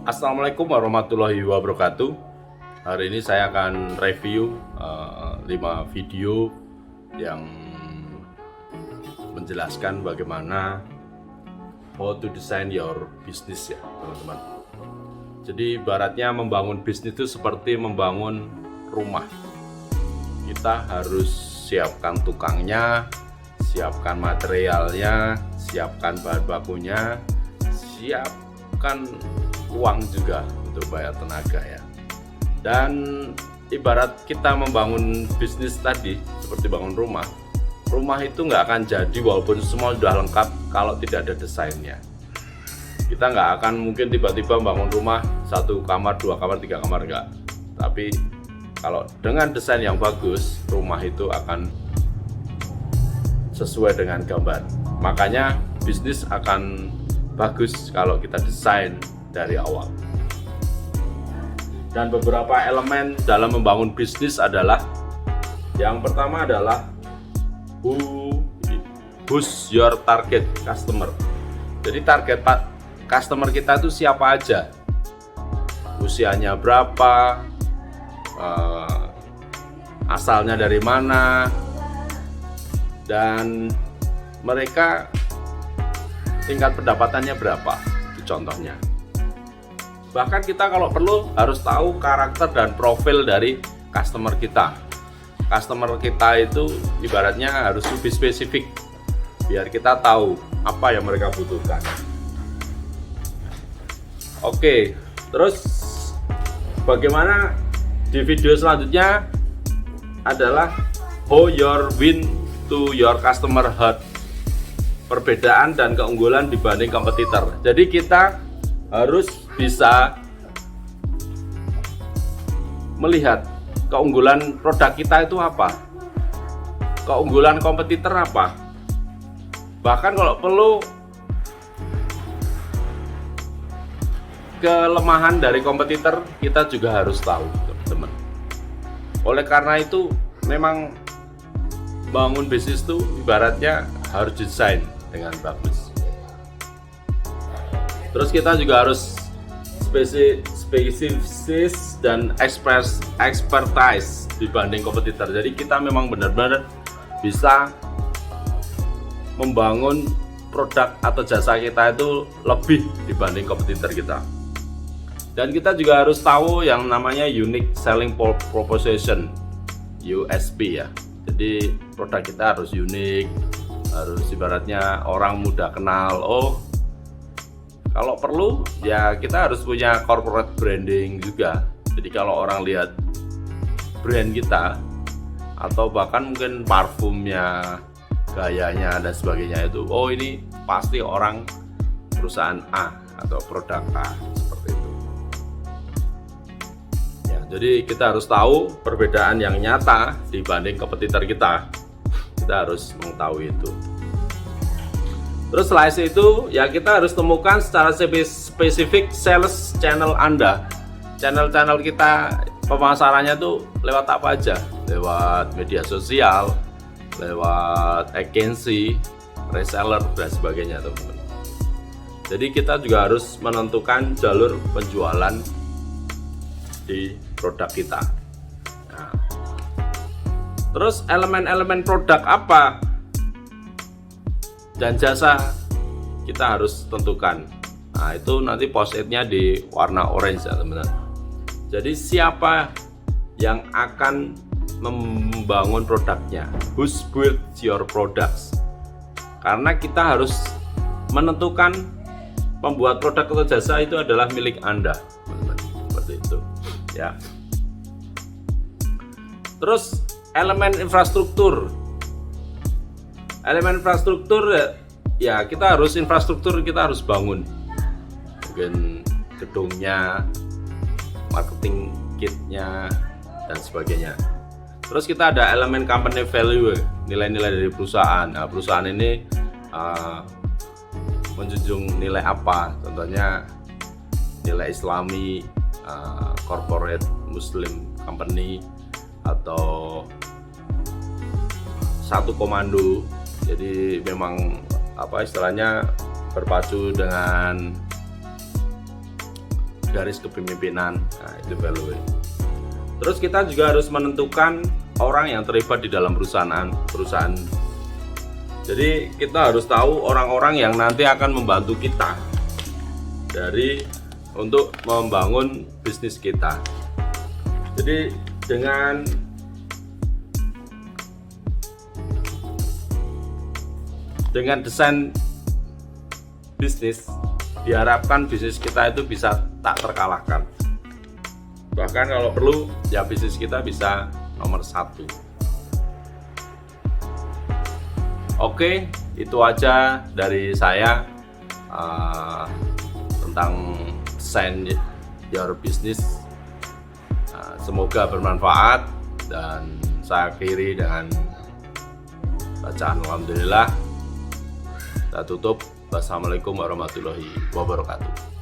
Assalamualaikum warahmatullahi wabarakatuh. Hari ini saya akan review 5 video yang menjelaskan bagaimana how to design your business ya teman-teman. Jadi ibaratnya membangun bisnis itu seperti membangun rumah. Kita harus siapkan tukangnya, siapkan materialnya, siapkan bahan bakunya, siapkan uang juga untuk bayar tenaga ya. Dan ibarat kita membangun bisnis tadi seperti bangun rumah. Rumah itu nggak akan jadi walaupun semua sudah lengkap kalau tidak ada desainnya. Kita nggak akan mungkin tiba-tiba bangun rumah 1 kamar, 2 kamar, 3 kamar nggak. Tapi kalau dengan desain yang bagus, rumah itu akan sesuai dengan gambar. Makanya bisnis akan bagus kalau kita desain dari awal. Dan beberapa elemen dalam membangun bisnis adalah, yang pertama adalah who's your target customer. Jadi target customer kita itu siapa aja, usianya berapa, asalnya dari mana, dan mereka tingkat pendapatannya berapa. Itu contohnya. Bahkan kita kalau perlu harus tahu karakter dan profil dari customer kita. Customer kita itu ibaratnya harus lebih spesifik biar kita tahu apa yang mereka butuhkan. Oke, terus bagaimana di video selanjutnya adalah how your win to your customer heart. Perbedaan dan keunggulan dibanding kompetitor. Jadi kita harus bisa melihat keunggulan produk kita itu apa, keunggulan kompetitor apa. Bahkan kalau perlu kelemahan dari kompetitor kita juga harus tahu, teman-teman. Oleh karena itu memang bangun bisnis itu ibaratnya harus desain dengan bagus. Terus kita juga harus spesifis dan expertise dibanding kompetitor. Jadi kita memang benar-benar bisa membangun produk atau jasa kita itu lebih dibanding kompetitor kita. Dan kita juga harus tahu yang namanya unique selling proposition, USP ya. Jadi produk kita harus unik, harus ibaratnya orang mudah kenal. Kalau perlu ya kita harus punya corporate branding juga. Jadi kalau orang lihat brand kita atau bahkan mungkin parfumnya, gayanya dan sebagainya itu, ini pasti orang perusahaan A atau produk A, seperti itu. Ya, jadi kita harus tahu perbedaan yang nyata dibanding kompetitor kita. Kita harus mengetahui itu. Terus setelah itu ya kita harus temukan secara spesifik sales channel Anda. Channel-channel kita pemasarannya tuh lewat apa aja? Lewat media sosial, lewat agency, reseller dan sebagainya, teman-teman. Jadi kita juga harus menentukan jalur penjualan di produk kita. Nah, terus elemen-elemen produk apa dan jasa kita harus tentukan. Nah, itu nanti post-it-nya di warna orange ya, teman-teman. Jadi siapa yang akan membangun produknya? Who's build your products? Karena kita harus menentukan pembuat produk atau jasa itu adalah milik Anda, teman-teman. Seperti itu ya. Terus elemen infrastruktur. Elemen infrastruktur ya kita harus bangun. Mungkin gedungnya, marketing kitnya dan sebagainya. Terus kita ada elemen company value, nilai-nilai dari perusahaan. Nah, perusahaan ini menjunjung nilai apa? Contohnya nilai Islami, corporate Muslim company, atau satu komando. Jadi memang istilahnya berpacu dengan garis kepemimpinan. Nah, itu value. Terus kita juga harus menentukan orang yang terlibat di dalam perusahaan. Jadi kita harus tahu orang-orang yang nanti akan membantu kita untuk membangun bisnis kita. Jadi dengan desain bisnis, diharapkan bisnis kita itu bisa tak terkalahkan. Bahkan kalau perlu, ya bisnis kita bisa nomor 1. Oke, itu aja dari saya tentang design your business. Semoga bermanfaat, dan saya akhiri dengan bacaan alhamdulillah. Kita tutup. Wassalamualaikum warahmatullahi wabarakatuh.